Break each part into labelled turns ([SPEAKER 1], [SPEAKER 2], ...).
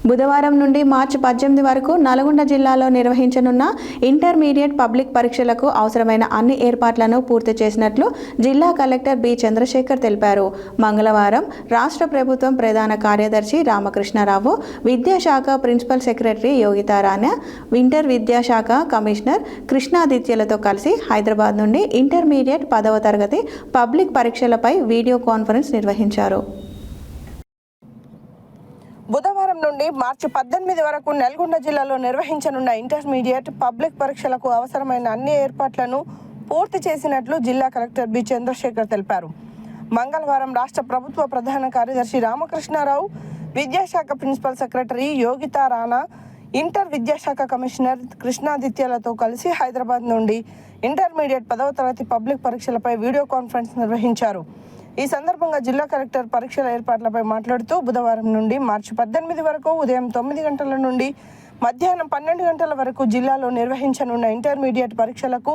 [SPEAKER 1] బుధవారం నుండి మార్చి 18 వరకు నల్గొండ జిల్లాలో నిర్వహించనున్న ఇంటర్మీడియట్ పబ్లిక్ పరీక్షలకు అవసరమైన అన్ని ఏర్పాట్లను పూర్తి చేసినట్లు జిల్లా కలెక్టర్ బి చంద్రశేఖర్ తెలిపారు. మంగళవారం రాష్ట్ర ప్రభుత్వం ప్రధాన కార్యదర్శి రామకృష్ణారావు, విద్యాశాఖ ప్రిన్సిపల్ సెక్రటరీ యోగితారాణ్య, ఇంటర్ విద్యాశాఖ కమిషనర్ కృష్ణాదిత్యలతో కలిసి హైదరాబాద్ నుండి ఇంటర్మీడియట్ 10వ తరగతి పబ్లిక్ పరీక్షలపై వీడియో కాన్ఫరెన్స్ నిర్వహించారు.
[SPEAKER 2] బుధవారం నుండి మార్చి 18 వరకు నల్గొండ జిల్లాలో నిర్వహించనున్న ఇంటర్మీడియట్ పబ్లిక్ పరీక్షలకు అవసరమైన అన్ని ఏర్పాట్లను పూర్తి చేసినట్లు జిల్లా కలెక్టర్ బి చంద్రశేఖర్ తెలిపారు. మంగళవారం రాష్ట్ర ప్రభుత్వ ప్రధాన కార్యదర్శి రామకృష్ణారావు, విద్యాశాఖ ప్రిన్సిపల్ సెక్రటరీ యోగితారాణా, ఇంటర్ విద్యాశాఖ కమిషనర్ కృష్ణాదిత్యలతో కలిసి హైదరాబాద్ నుండి ఇంటర్మీడియట్ 10వ తరగతి పబ్లిక్ పరీక్షలపై వీడియో కాన్ఫరెన్స్ నిర్వహించారు. ఈ సందర్భంగా జిల్లా కలెక్టర్ పరీక్షల ఏర్పాట్లపై మాట్లాడుతూ బుధవారం నుండి మార్చి 18 వరకు ఉదయం 9 గంటల నుండి మధ్యాహ్నం 12 గంటల వరకు జిల్లాలో నిర్వహించనున్న ఇంటర్మీడియట్ పరీక్షలకు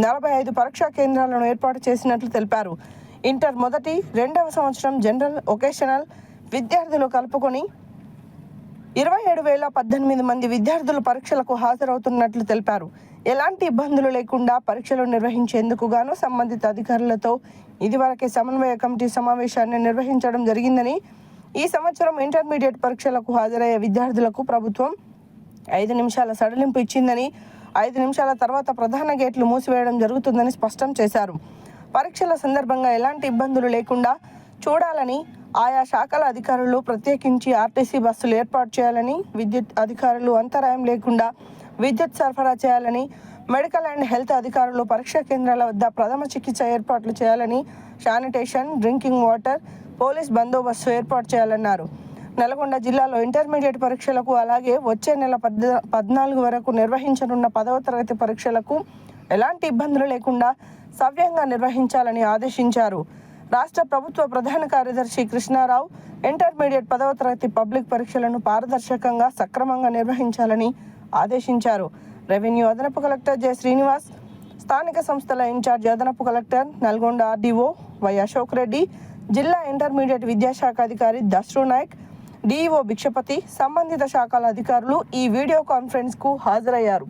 [SPEAKER 2] 45 పరీక్షా కేంద్రాలను ఏర్పాటు చేసినట్లు తెలిపారు. ఇంటర్ మొదటి, రెండవ సంవత్సరం జనరల్, వొకేషనల్ విద్యార్థులు కలుపుకొని 27,018 మంది విద్యార్థులు పరీక్షలకు హాజరవుతున్నట్లు తెలిపారు. ఎలాంటి ఇబ్బందులు లేకుండా పరీక్షలు నిర్వహించేందుకు గాను సంబంధిత అధికారులతో ఇదివరకే సమన్వయ కమిటీ సమావేశాన్ని నిర్వహించడం జరిగిందని, ఈ సంవత్సరం ఇంటర్మీడియట్ పరీక్షలకు హాజరయ్యే విద్యార్థులకు ప్రభుత్వం 5 నిమిషాల సడలింపు ఇచ్చిందని, 5 నిమిషాల తర్వాత ప్రధాన గేట్లు మూసివేయడం జరుగుతుందని స్పష్టం చేశారు. పరీక్షల సందర్భంగా ఎలాంటి ఇబ్బందులు లేకుండా చూడాలని ఆయా శాఖల అధికారులు, ప్రత్యేకించి ఆర్టీసీ బస్సులు ఏర్పాటు చేయాలని, విద్యుత్ అధికారులు అంతరాయం లేకుండా విద్యుత్ సరఫరా చేయాలని, మెడికల్ అండ్ హెల్త్ అధికారులు పరీక్షా కేంద్రాల వద్ద ప్రథమ చికిత్స ఏర్పాట్లు చేయాలని, శానిటేషన్, డ్రింకింగ్ వాటర్, పోలీస్ బందోబస్తు ఏర్పాటు చేయాలన్నారు. నల్గొండ జిల్లాలో ఇంటర్మీడియట్ పరీక్షలకు, అలాగే వచ్చే నెల 14 వరకు నిర్వహించనున్న 10వ తరగతి పరీక్షలకు ఎలాంటి ఇబ్బందులు లేకుండా సవ్యంగా నిర్వహించాలని ఆదేశించారు. రాష్ట్ర ప్రభుత్వ ప్రధాన కార్యదర్శి కృష్ణారావు ఇంటర్మీడియట్ 10వ తరగతి పబ్లిక్ పరీక్షలను పారదర్శకంగా, సక్రమంగా నిర్వహించాలని ఆదేశించారు. రెవెన్యూ అదనపు కలెక్టర్ జె శ్రీనివాస్, స్థానిక సంస్థల ఇన్ఛార్జ్ అదనపు collector Nalgonda RDO why Ashok Reddy, జిల్లా ఇంటర్మీడియట్ విద్యాశాఖ అధికారి దశ్రు నాయక్, డిఈఓ భిక్షపతి, సంబంధిత శాఖల అధికారులు ఈ వీడియో కాన్ఫరెన్స్కు హాజరయ్యారు.